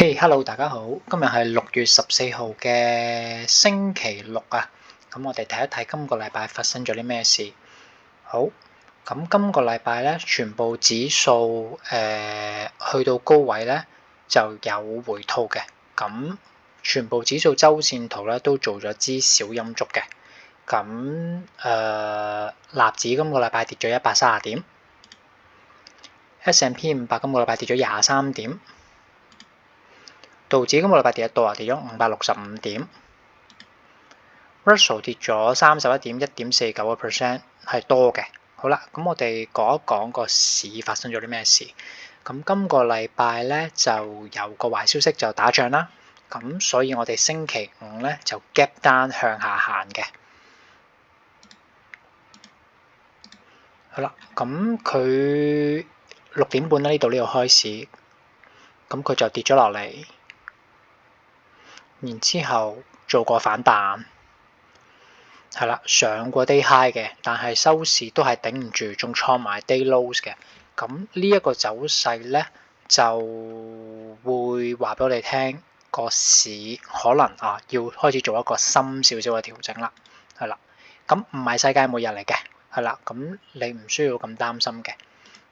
Hello，大家好，今日係6月14號嘅星期六啊。咁我哋睇一睇今個禮拜發生咗啲咩事。好，咁今個禮拜咧，全部指數去到高位咧就有回吐嘅。咁全部指數周線圖咧都做咗支小陰燭嘅。咁納指今個禮拜跌咗130點 ，S&P 500今個禮拜跌咗23點。道指今個禮拜跌得多啊，跌咗565點。Russell 跌咗31點，1.49%，係多嘅。好啦，咁我哋講一講個市發生咗啲咩事。咁今個禮拜咧就有個壞消息就打仗啦。咁所以我哋星期五咧就 gap down 向下行嘅。好啦，咁佢6點半呢度開始，咁佢就跌咗落嚟。然之後做個反彈，係啦，上過 day high 嘅，但係收市都係頂唔住，仲創埋 day lows 嘅。咁呢一個走勢咧，就會話俾我哋聽，個市可能要開始做一個深少少嘅調整啦，係啦。咁唔係世界末日嚟嘅，係啦。咁你唔需要咁擔心嘅，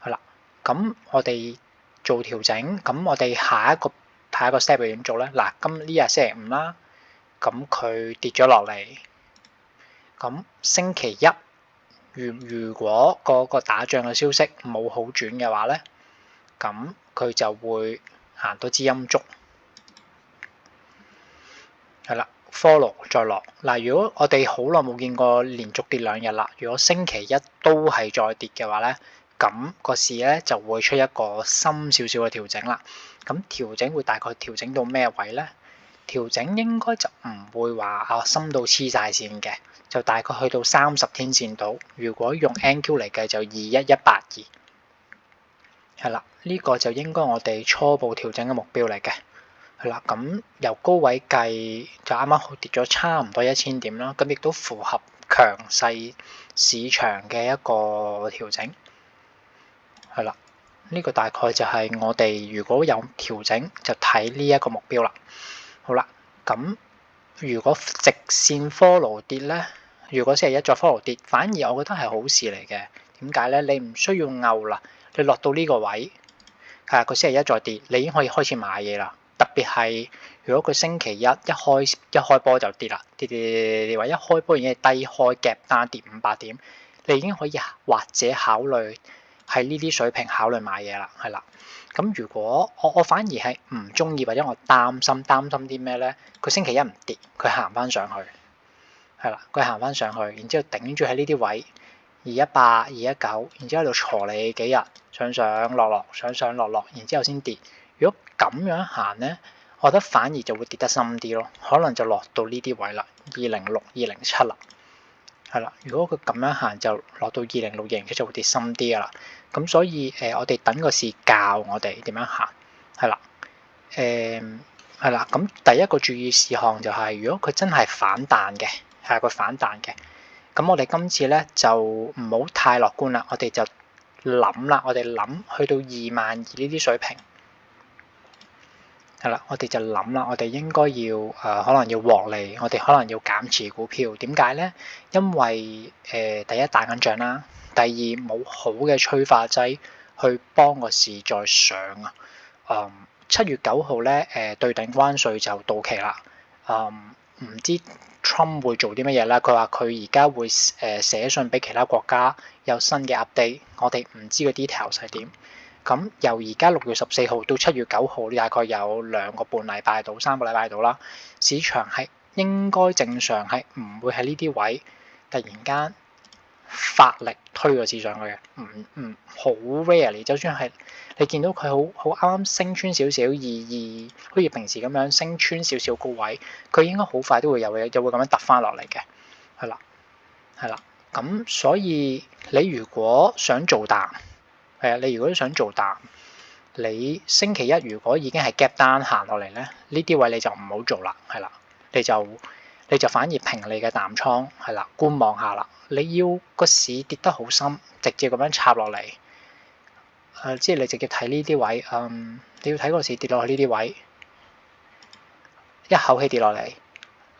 係啦。咁我哋做調整，咁我哋下一個 step 會點做咧？嗱，今呢日星期五啦，咁佢跌咗落嚟，咁星期一如果個打仗嘅消息冇好轉嘅話咧，咁佢就會行多支陰燭，係啦 ，follow 再落。嗱，如果我哋好耐冇見過連續跌2日啦，如果星期一都係再跌嘅話咧，咁個市咧就會出一個深少少嘅調整啦。咁調整會大概調整到咩位咧？調整應該就唔會話深到黐晒線嘅，就大概去到30天線度。如果用 NQ 嚟計就21182，係啦，呢個就應該我哋初步調整嘅目標嚟嘅，係啦。咁由高位計就啱啱好跌咗差唔多1000點啦，咁亦都符合強勢市場嘅一個調整，係啦。呢個大概就係我哋如果有調整就睇呢一個目標啦。好啦，咁如果直線 follow 跌咧，如果星期一再 follow 跌，反而我覺得係好事嚟嘅。點解咧？你唔需要拗啦，你落到呢個位，係佢星期一再跌，你已經可以開始買嘢啦。特別係如果佢星期一開波就跌啦，跌話一開波已經係低開夾單跌500點，你已經可以或者考慮喺呢啲水平考慮買嘢啦，係啦。咁如果我反而係唔中意或者我擔心啲咩咧？佢星期一唔跌，佢行翻上去，係啦，佢行翻上去，然之後頂住喺呢啲位218、219，然之後喺度挫你幾日，上落，上落，然之後先跌。如果咁樣行咧，我覺得反而就會跌得深啲咯，可能就落到呢啲位啦，206、207啦。係啦，如果佢咁樣行就落到206、207就會跌深啲噶啦。咁所以我哋等個市教我哋點樣行，係啦，係啦。咁第一個注意事項就係，如果佢真係反彈嘅，係佢反彈嘅，咁我哋今次咧就唔好太樂觀啦，我哋就諗啦，我哋諗去到22000呢啲水平。係啦，我哋就諗啦，我哋應該要可能要獲利，我哋可能要減持股票。點解咧？因為第一打緊仗啦，第二冇好嘅催化劑去幫個市再上啊。7月9號咧對頂關稅就到期啦。唔知 Trump 會做啲乜嘢啦？佢話佢而家會寫信俾其他國家有新嘅 update，我哋唔知個 details 係點。咁由而家6月14號到7月9號，大概有2個半禮拜到3個禮拜到啦。市場係應該正常係唔會喺呢啲位突然間發力推個市上去嘅，唔好 rarely。就算係你見到佢好啱啱升穿少少，好似平時咁樣升穿少少高位，佢應該好快都會有咁樣突翻落嚟嘅，係啦。咁所以你如果想做淡，你如果想做淡，你星期一如果已經係 gap down 行落嚟咧，呢啲位你就唔好做啦，係啦，你就反而平你嘅淡倉，係啦，觀望下啦。你要個市跌得好深，直接咁樣插落嚟，即係你直接睇呢啲位，你要睇個市跌落去呢啲位，一口氣跌落嚟，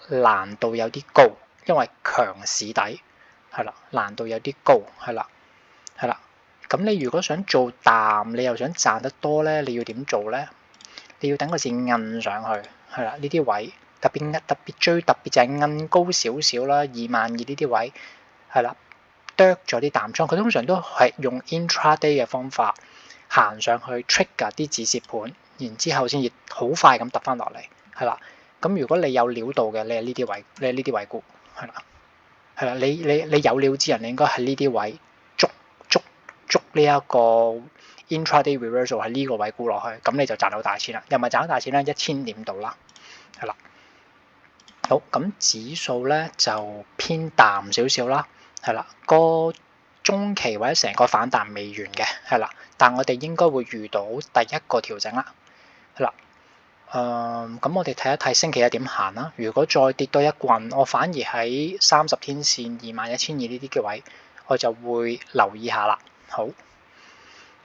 難度有啲高，因為強市底係啦，難度有啲高係啦，係啦。咁你如果想做淡，你又想賺得多咧，你要點做咧？你要等個市摁上去係啦，呢啲位特別就係摁高少少啦，22,000呢啲位係啦，剁咗啲淡倉，佢通常都係用 intraday 嘅方法行上去 trigger 啲止蝕盤，然之後先至好快咁揼翻落嚟係啦。咁如果你有料到嘅，你係呢啲位沽係啦，係啦，你有料之人，你應該喺呢啲位捉呢一個 intraday reversal 喺呢個位沽落去，咁你就賺到大錢啦。又唔係賺到大錢啦，1000點度啦，係啦。好，咁指數咧就偏淡少少啦，係啦，個中期或者成個反彈未完嘅，係啦，但我哋應該會遇到第一個調整啦，係啦。咁我哋睇一睇星期一點行啦。如果再跌多一棍，我反而喺30天線21,200呢啲嘅位，我就會留意下啦。好，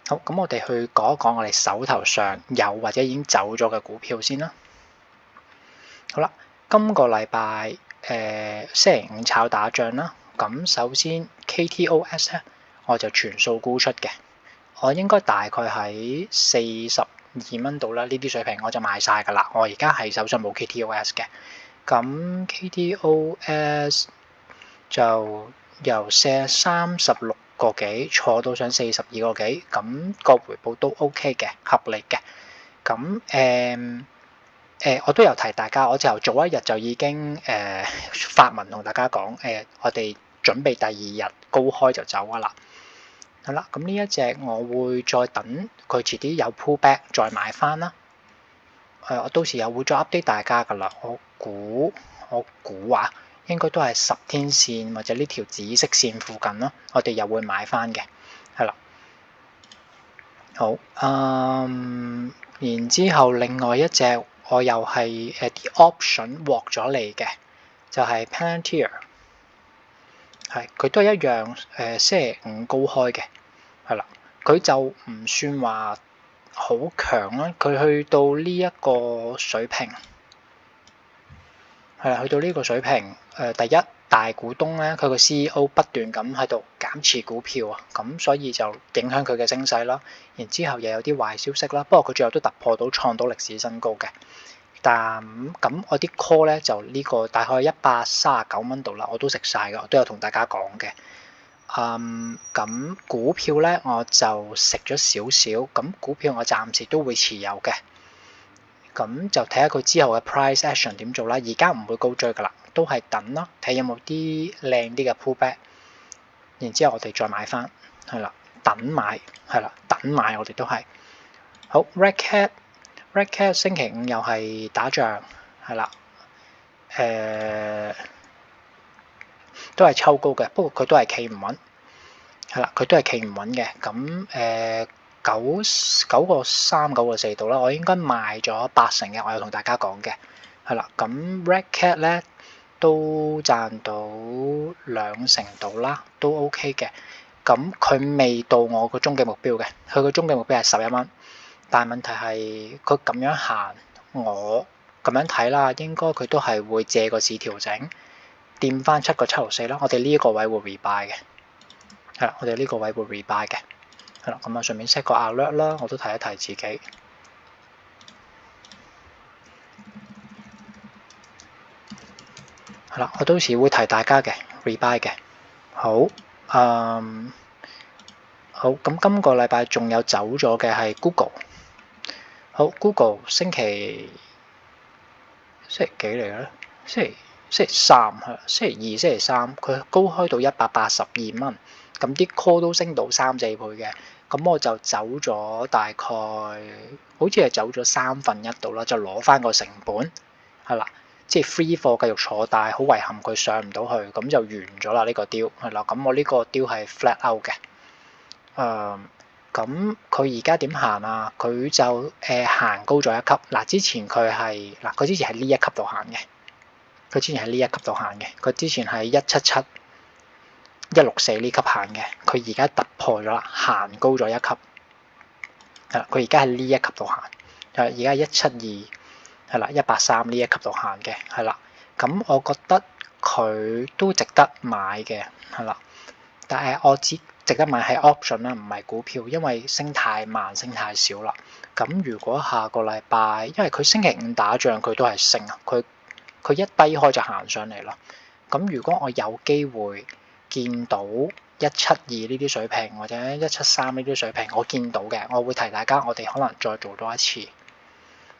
咁我哋去講一講我哋手頭上有或者已經走咗嘅股票先啦。好啦，今個禮拜星期五炒打仗啦。咁首先 KTOS 咧，我就全數沽出嘅，我應該大概喺42蚊度啦，呢啲水平我就賣晒㗎啦。我而家係手上冇 KTOS 嘅，咁 KTOS 就由36個幾坐到上42個幾，咁個回報都 OK 嘅，合理嘅。咁我都有提大家，我就早一日就已經發文同大家講，我哋準備第二日高開就走㗎啦。好啦，咁呢一隻我會再等佢遲啲有 pullback 再買翻啦。我到時又會再 update 大家㗎啦。我估啊，應該都係10天線或者呢條紫色線附近咯。我哋又會買翻嘅，係啦。好，然之後另外一隻我又係啲 option 獲咗嚟嘅，就係 Palantir， 係佢都係一樣星期五高開嘅，係啦，佢就唔算話好強啦，佢去到呢一個水平，係啦，去到呢個水平，第一大股東咧，佢個 CEO 不斷咁喺度減持股票啊，咁所以就影響佢嘅升勢啦。然之後又有啲壞消息啦，不過佢最後都突破到創到歷史新高嘅。但咁我啲 call 咧就呢個大概139蚊度啦，我都食晒㗎，我都有同大家講嘅。咁股票咧我就食咗少少，咁股票我暫時都會持有嘅。咁就睇下佢之後嘅 price action 點做啦。而家唔會高追㗎啦，都係等咯，睇有冇啲靚啲嘅 pullback，然之後我哋再買翻，係啦，等買，係啦，等買我哋都係。好 Red Cat 星期五又係打仗，係啦，都係抽高嘅，不過佢都係企唔穩，係啦，佢都係企唔穩嘅。咁9個3、9個4度啦，我應該賣咗80嘅，我有同大家講嘅，係啦。咁 Red Cat 咧都賺到2成度啦，都 OK 嘅。咁佢未到我個終極目標嘅，佢個終極目標係11蚊。但係問題係佢咁樣行，我咁樣睇啦，應該佢都係會借個市調整，掂翻7個764啦。我哋呢一個位會 rebuy 嘅，係啦，我哋呢個位會 rebuy 嘅，係啦。咁啊，順便 set 個 alert 啦，我都提一提自己，係啦，我到時會提大家嘅 rebuy 嘅。好，好，咁今個禮拜仲有走咗嘅係 Google。好 ，Google 星期幾嚟嘅咧？星期三係，星期二、星期三佢高開到182蚊，咁啲 call 都升到3、4倍嘅，咁我就走咗大概，好似係走咗1/3度啦，就攞翻個成本，係啦，即係 free 貨繼續坐大，好遺憾佢上唔到去，咁就完咗啦呢個 deal，係啦，咁我呢個 deal 係 flat out 嘅，咁佢而家點行啊？佢就行高咗一級。嗱，之前佢之前喺呢一級度行嘅。佢之前喺呢一級度行嘅。佢之前喺177、164呢級行嘅。佢而家突破咗啦，行高咗一級。係啦，佢而家喺呢一級度行。而家172，係啦，130呢一級度行嘅，係啦。咁我覺得佢都值得買嘅，係啦。但係我只值得買係 option 啦，唔係股票，因為升太慢，升太少啦。咁如果下個禮拜，因為佢星期五打仗，佢都係升啊，佢一低開就行上嚟啦。咁如果我有機會見到172呢啲水平或者173呢啲水平，我見到嘅，我會提大家，我哋可能再做多一次，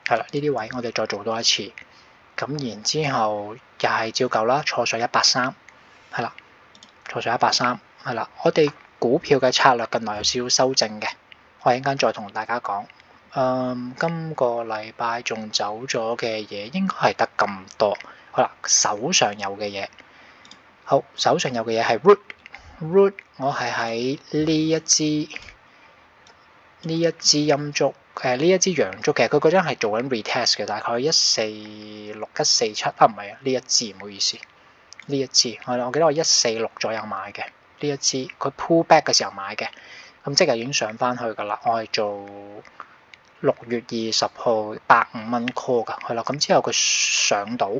係啦，呢啲位我哋再做多一次。咁然之後又係照舊啦，坐上183，係啦，坐上183，係啦。我哋股票嘅策略近來有少少修正嘅，我陣間再同大家講。今個禮拜仲走咗嘅嘢應該係得咁多。好啦，手上有嘅嘢，好，手上有嘅嘢係 root，我係喺呢一支陰燭，呢一支陽燭嘅，佢嗰張係做緊 retest 嘅，大概146、147啊，唔係啊，呢一支唔好意思，呢一支係啦，我記得我146左右買嘅呢一支，佢 pull back 嘅時候買嘅，咁即係已經上翻去㗎啦，我係做6月20號105蚊 call 㗎，係啦，咁之後佢上到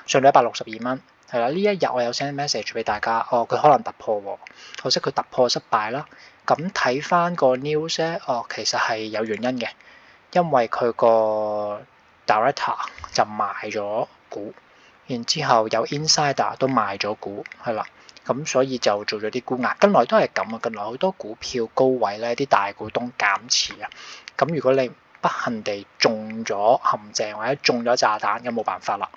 162蚊，係啦，呢一日我有 send message 俾大家，佢可能突破喎，可惜佢突破失敗啦。咁睇翻個 news 咧，其實係有原因嘅，因為佢個 director 就賣咗股，然之後有 insider 都賣咗股，係啦，咁所以就做咗啲沽壓。近來都係咁啊，近來好多股票高位咧，啲大股東減持啊。咁如果你不幸地中咗陷阱或者中咗炸彈，咁冇辦法啦。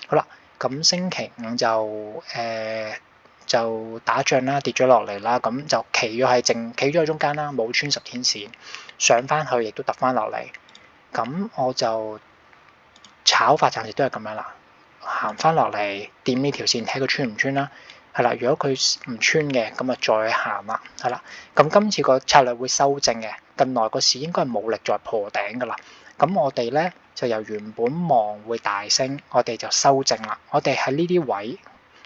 好啦，咁星期五就打仗啦，跌咗落嚟啦，咁就企咗喺中間啦，冇穿10天線，上翻去亦都突翻落嚟。咁我就炒法暫時都係咁樣啦，行翻落嚟掂呢條線，睇佢穿唔穿啦。係啦，如果佢唔穿嘅，咁啊再行啦。係啦，咁今次個策略會修正嘅，近來個市應該係冇力再破頂噶啦。咁我哋咧就由原本望會大升，我哋就修正啦。我哋喺呢啲位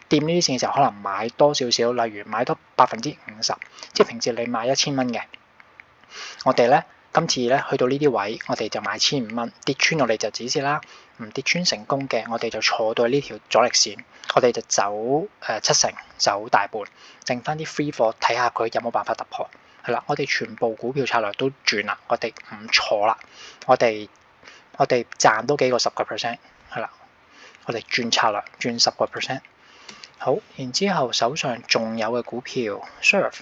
掂呢啲線嘅時候，可能買多少少，例如買多50%，即係平時你買1000蚊嘅，我哋咧今次咧去到呢啲位，我哋就買1500蚊，跌穿我哋就止蝕啦。唔跌穿成功嘅，我哋就坐到呢條阻力線，我哋就走70%，走大半，剩翻啲 free 貨睇下佢有冇辦法突破。係啦，我哋全部股票策略都轉啦，我哋唔坐啦，我哋賺多幾個10%，係啦，我哋轉策略轉10%。好，然之後手上仲有嘅股票 serve，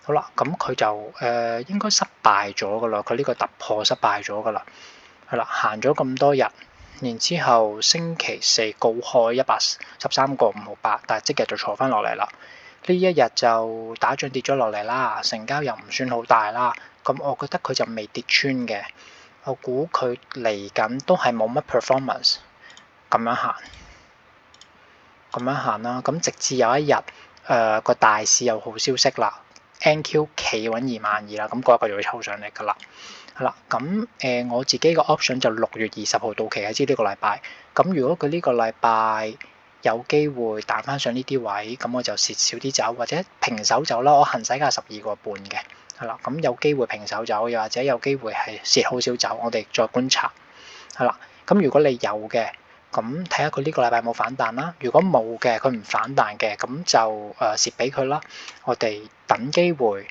好啦，咁佢就應該失敗咗噶啦，佢呢個突破失敗咗噶啦，係啦，行咗咁多日，然之後星期四高開113個5毫8，但係即日就坐翻落嚟啦。呢一日就打仗跌咗落嚟啦，成交又唔算好大啦，咁我覺得佢就未跌穿嘅，我估佢嚟緊都係冇乜 performance， 咁樣行啦。咁直至有一日個大市有好消息啦 ，NQ 企穩22000啦，咁嗰一個就會抽上嚟噶啦。係啦，咁我自己個 option 就6月20號到期，係知呢個禮拜。咁如果佢呢個禮拜有機會彈翻上呢啲位，咁我就蝕少啲走，或者平手走啦。我行使價12個半嘅，係啦。咁有機會平手走，又或者有機會係蝕好少走，我哋再觀察。係啦，咁如果你有嘅，咁睇下佢呢個禮拜冇反彈啦。如果冇嘅，佢唔反彈嘅，咁就蝕俾佢啦。我哋等機會，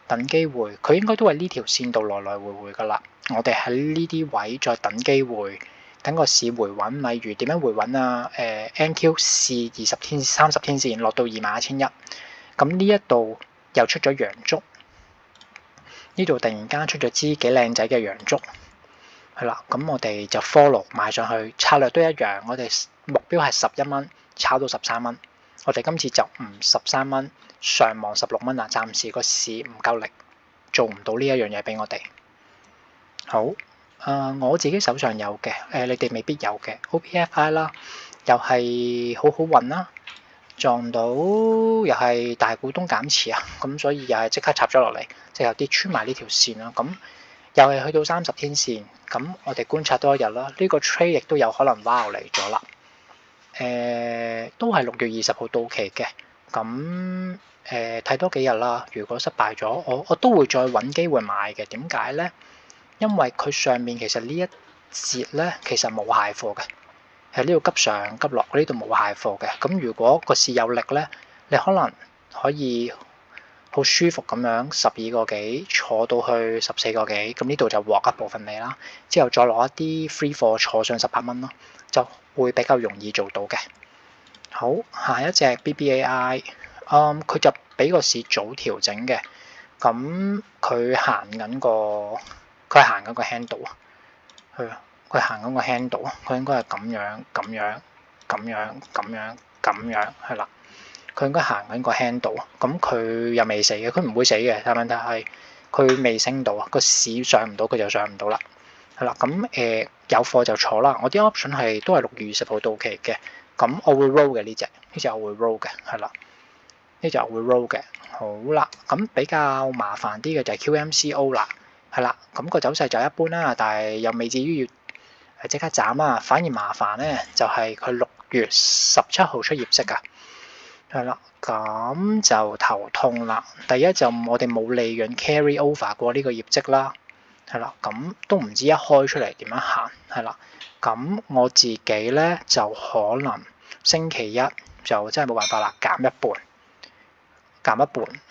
佢應該都係呢條線度來來回回噶啦。我哋喺呢啲位再等機會，等個市回穩。例如點樣回穩啊？NQ 試20天、30天線落到21100，咁呢一度又出咗陽燭，呢度突然間出咗支幾靚仔嘅陽燭。係啦，咁我哋就 follow 買上去，策略都一樣。我哋目標係11蚊，炒到13蚊。我哋今次就唔13蚊，上望16蚊啦。暫時個市唔夠力，做唔到呢一樣嘢俾我哋。好，我自己手上有嘅，你哋未必有嘅 OPFI 啦，又係好好運啦，撞到又係大股東減持啊，咁所以又係即刻插咗落嚟，即係跌穿埋呢條線啦，咁。又係去到30天線，咁我哋觀察多一日啦。呢個 trade 亦都有可能 wow 嚟咗啦。都係6月20號到期嘅，咁睇多幾日啦。如果失敗咗，我都會再揾機會買嘅。點解咧？因為佢上面其實呢節咧，其實冇蟹貨嘅，喺呢度急上急落，呢度冇蟹貨嘅。咁如果個市有力咧，你可能可以好舒服咁樣12個幾坐到去14個幾，咁呢度就獲一部分利啦。之後再攞一啲 free 貨坐上18蚊咯，就會比較容易做到嘅。好，下一隻 BBAI，佢就俾個市早調整嘅，咁佢行緊個 handle 啊，佢行緊個 handle，佢應該係咁樣係啦，佢應該行緊個 handle，咁佢又未死嘅，佢唔會死嘅，但問題係佢未升到啊，個市上唔到佢就上唔到啦，係啦，咁有貨就坐啦，我啲 option 係都係6月20號到期嘅。咁我會 roll 嘅呢隻我會 roll 嘅，係啦，呢隻我會 roll 嘅。好啦，咁比較麻煩啲嘅就係 QMCO 啦，係啦，咁個走勢就一般啦，但係又未至於要即刻斬啦，反而麻煩咧就係佢6月17號出業績啊，係啦，咁就頭痛啦。第一就我哋冇利潤 carry over 過呢個業績啦，係啦，咁都唔知一開出嚟點樣行，係啦。咁我自己咧就可能星期一就真係冇辦法啦，減一半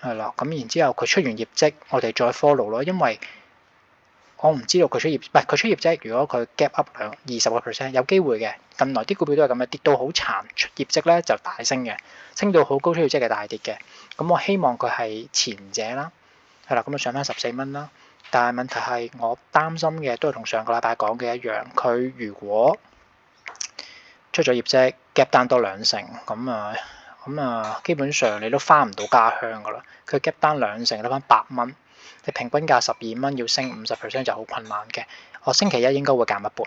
係啦。咁然之後佢出完業績，我哋再 follow 咯，因為我唔知道佢出業績，如果佢 gap up 20%有機會嘅。近來啲股票都係咁嘅，跌到好殘，出業績咧就大升嘅，升到好高出業績嘅大跌嘅。咁我希望佢係前者啦，係啦，咁啊上翻14蚊啦。但係問題係，我擔心嘅都係同上個禮拜講嘅一樣，佢如果出咗業績 gap down 多2成，咁啊基本上你都翻唔到家鄉噶啦。佢 gap down 2成，得翻8蚊，你平均價12蚊，要升50%就好困難嘅。我星期一應該會減一半，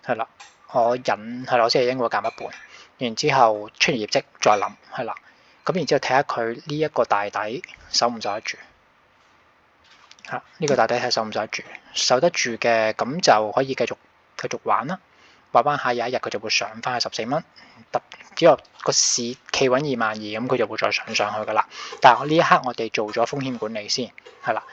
係啦，我星期一應該會減一半，然之後出完業績再諗，係啦，咁然之後睇下佢呢一個大底守唔守得住。呢個大底係守唔守得住？守得住嘅，咁就可以繼續玩啦。玩下有一日佢就會上翻去14蚊，只要個市企穩22,000，咁佢就會再上去噶啦。但係我呢一刻我哋做咗風險管理先，係啦，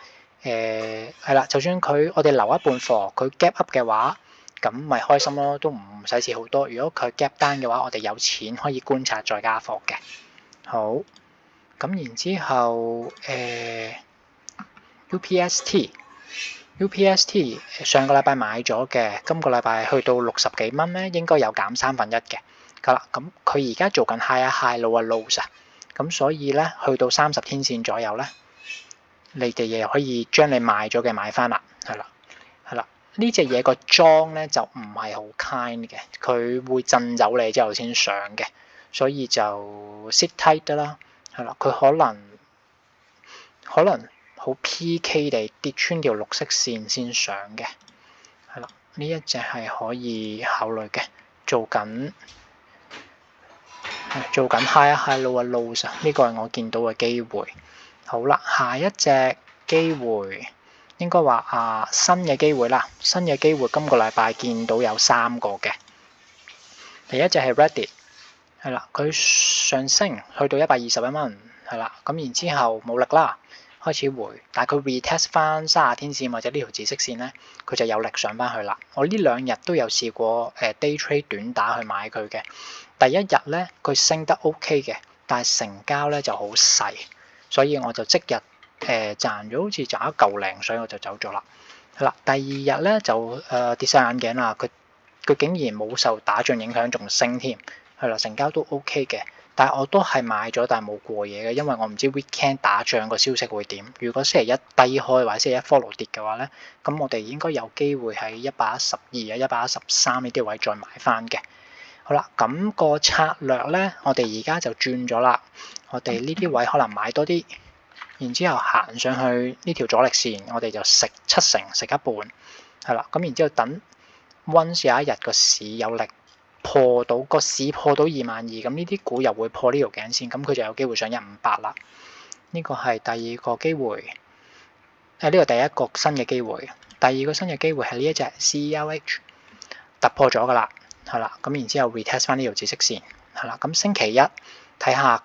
係啦，就算我哋留一半貨，佢 gap up 嘅話，咁咪開心咯，都唔使蝕好多。如果佢 gap down 嘅話，我哋有錢可以觀察再加貨嘅。好，咁然之後UPST 上個禮拜買咗嘅，今個禮拜去到60幾蚊咧，應該有減1/3嘅。啦，咁佢而家做緊 high low lows 啊，咁所以咧去到30天線左右咧，你哋亦可以將你買咗嘅買翻啦，係啦，呢隻嘢個裝咧就唔係好 kind 嘅，佢會震走你之後先上嘅，所以就 sit tight 得啦，係啦，佢可能好 PK 地跌穿條綠色線先上嘅，係啦，呢一隻係可以考慮嘅，做緊 high low lows 啊，呢個係我見到嘅機會。好啦，下一隻機會應該話新嘅機會啦，新嘅機會今個禮拜見到有3個嘅。第一隻係 Reddit， 係啦，佢上升去到121蚊，係啦，咁然之後冇力啦。開始回，但係佢 retest 翻30天線或者呢條紫色線咧，佢就有力上翻去啦。我呢2日都有試過day trade 短打去買佢嘅。第一日咧，佢升得 OK 嘅，但係成交咧就好細，所以我就即日賺咗好似賺1嚿零，所以我就走咗啦。係啦，第2日咧就跌晒眼鏡啦，佢竟然冇受打仗影響，仲升添，係啦，成交都 OK 嘅。但係我都係買咗，但係冇過夜嘅，因為我唔知 weekend 打仗個消息會點。如果星期一低開或者星期一 follow 跌嘅話咧，咁我哋應該有機會喺112啊、113呢啲位再買翻嘅。好啦，咁個策略咧，我哋而家就轉咗啦。我哋呢啲位可能買多啲，然之後行上去呢條阻力線，我哋就食7成，食一半，係啦。咁然之後等 once 有一日個市有力。破到22,000，咁呢啲股又會破呢條頸線，咁佢就有機會上158啦。呢個係第2個機會，呢個第一個新嘅機會。第2個新嘅機會係呢一隻 CELH 突破咗噶啦，係啦，咁然之後 retest 翻呢條紫色線，係啦。咁星期一睇下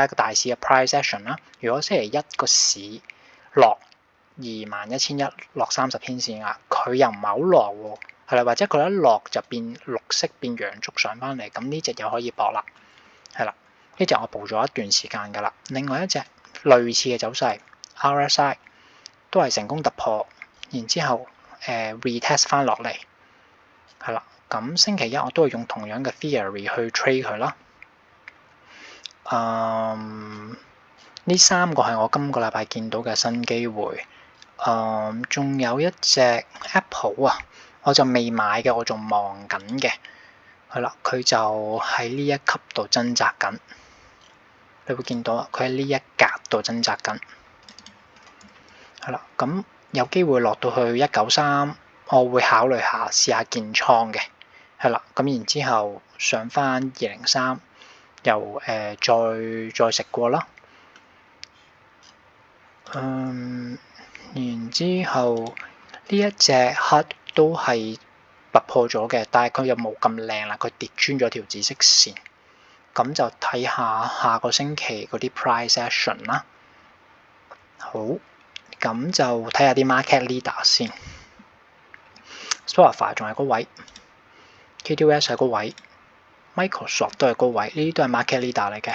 個大市嘅 price action 啦。如果星期一個市落21,100落30天線啊，佢又唔係好落喎。係啦，或者佢一落就變綠色變陽燭上翻嚟，咁呢隻又可以搏啦，係啦，呢隻我捕咗一段時間㗎啦。另外一隻類似嘅走勢 RSI 都係成功突破，然之後retest 翻落嚟，係啦。咁星期一我都係用同樣嘅 theory 去 trade 佢啦。呢三個係我今個禮拜見到嘅新機會。仲有一隻 Apple 啊，我就未買嘅，我仲望緊嘅。係啦，佢就喺呢一級度掙扎緊。你會見到啊，佢喺呢一格度掙扎緊。係啦，咁有機會落到去193，我會考慮下試下建倉嘅。係啦，咁然之後上翻203，又再食過啦。然之後呢一隻黑都係突破咗嘅，但係佢又冇咁靚啦，佢跌穿咗條紫色線。咁就睇下下個星期嗰啲 price action 啦。好，咁就睇下啲 market leader 先。Spotify 仲係高位 ，KTS 係高位 ，Microsoft 都係高位，呢啲都係 market leader 嚟嘅。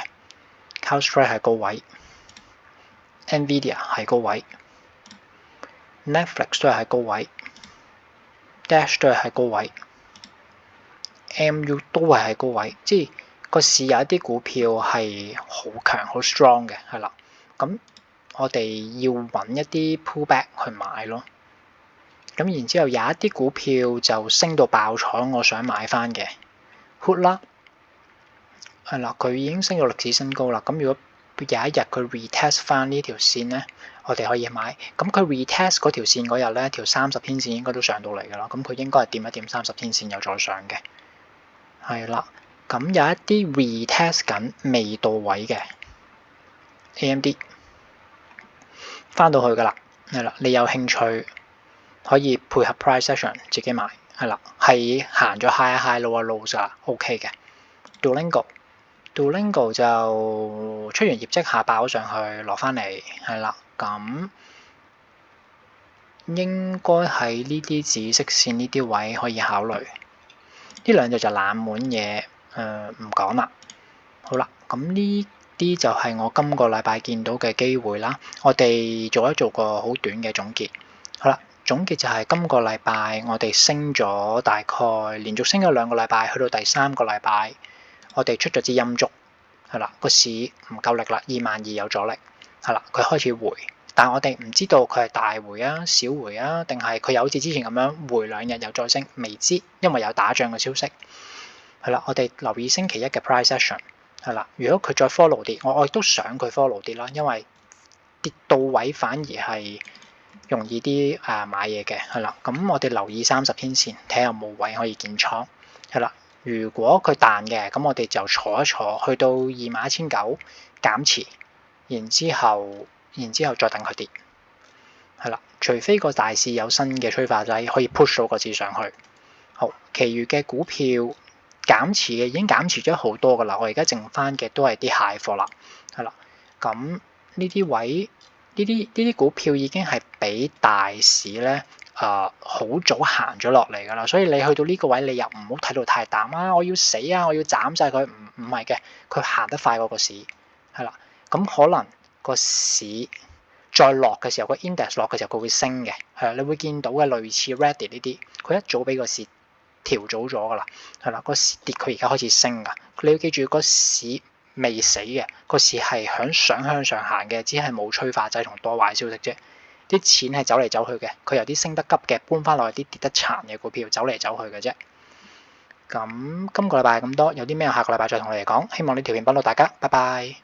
CrowdStrike 係高位 ，Nvidia 係高位 ，Netflix 都係喺高位 ，Dash 都係喺高位 ，MU 都係喺高位，即係個市有一啲股票係好強好 strong 嘅，係啦。咁我哋要揾一啲 pullback 去買咯。咁然之後有一啲股票就升到爆彩，我想買翻嘅 Hood 啦，係啦，佢已經升到歷史新高啦。咁如果有一日佢 retest 翻呢條線咧，我哋可以買。咁佢 retest 嗰條線嗰日咧，條30天線應該都上到嚟㗎啦。咁佢應該係掂一掂30天線又再上嘅，係啦。咁有一啲 retest 緊未到位嘅 AMD 翻到去㗎啦，係啦，你有興趣可以配合 price action 自己買，係啦，係行咗 high high low low 就 OK 嘅。Duolingo 就出完業績下爆咗上去，落翻嚟，係啦，咁應該喺呢啲紫色線呢啲位可以考慮。呢兩隻就冷門嘢，唔講啦。好啦，咁呢啲就係我今個禮拜見到嘅機會啦。我哋做個好短嘅總結。好啦，總結就係今個禮拜我哋升咗大概連續升咗2個禮拜，去到第3個禮拜，我哋出咗支陰燭，係啦，個市唔夠力啦，22,000有阻力，係啦，佢開始回，但我哋唔知道佢係大回啊、小回啊，定係佢有好似之前咁樣回2日又再升，未知，因為有打仗嘅消息。係啦，我哋留意星期一嘅 price action， 係啦，如果佢再 follow 跌，我亦都想佢 follow 跌啦，因為跌到位反而係容易啲買嘢嘅，係啦，咁我哋留意30天線，睇下有冇位可以建倉，係啦。如果佢彈嘅，咁我哋就坐一坐，去到21,900減持，然之後再等佢跌，係啦。除非個大市有新嘅催化劑可以 push 到個市上去。好，其餘嘅股票減持嘅已經減持咗好多㗎啦，我而家剩翻嘅都係啲蟹貨啦，係啦。咁呢啲位，呢啲股票已經係比大市咧。好早行咗落嚟㗎啦，所以你去到呢個位，你又唔好睇到太淡啊！我要死啊！我要斬晒佢，唔係嘅，佢行得快過個市，係啦。咁可能個市再落嘅時候，個 index 落嘅時候，佢會升嘅，係啦。你會見到嘅類似 Reddit 呢啲，佢一早俾個市調早咗㗎啦，係啦。個市跌，佢而家開始升㗎。你要記住，個市未死嘅，個市係想向上行嘅，只係冇催化劑同多壞消息啫。啲錢係走嚟走去嘅，佢有啲升得急嘅搬翻落去啲跌得殘嘅股票走嚟走去嘅啫。咁今個禮拜咁多，有啲咩下個禮拜再同你哋講。希望呢條片幫到大家，拜拜。